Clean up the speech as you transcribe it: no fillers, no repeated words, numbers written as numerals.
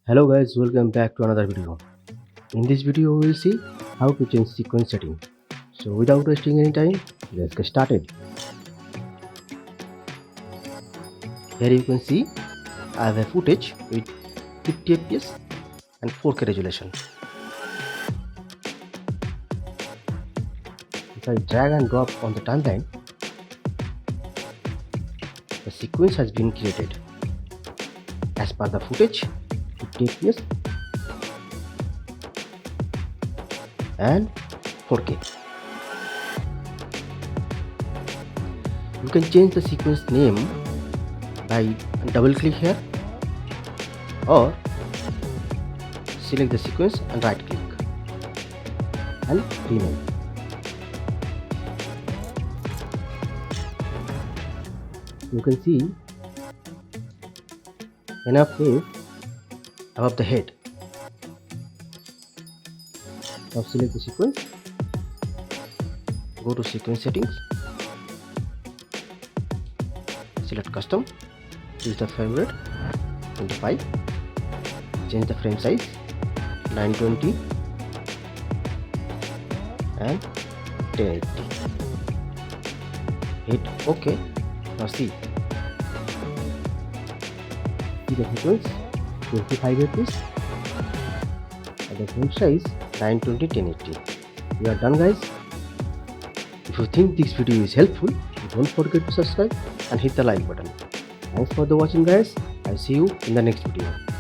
Hello guys, welcome back to another video. In this video we will see how to change sequence setting. So without wasting any time, let's get started. Here you can see I have a footage with 50 fps and 4K resolution. If I drag and drop on the timeline, the sequence has been created as per the footage 50 fps and 4K. You can change the sequence name by double click here or select the sequence and right click and rename. You can see enough space above the head. Now select the sequence, go to sequence settings, select custom, choose the frame rate 25, change the frame size 920 and 1080. Hit OK. Now see the sequence 25 fps and the frame size 920 1080. We are done guys. If you think this video is helpful, don't forget to subscribe and hit the like button. Thanks for the watching guys. I'll see you in the next video.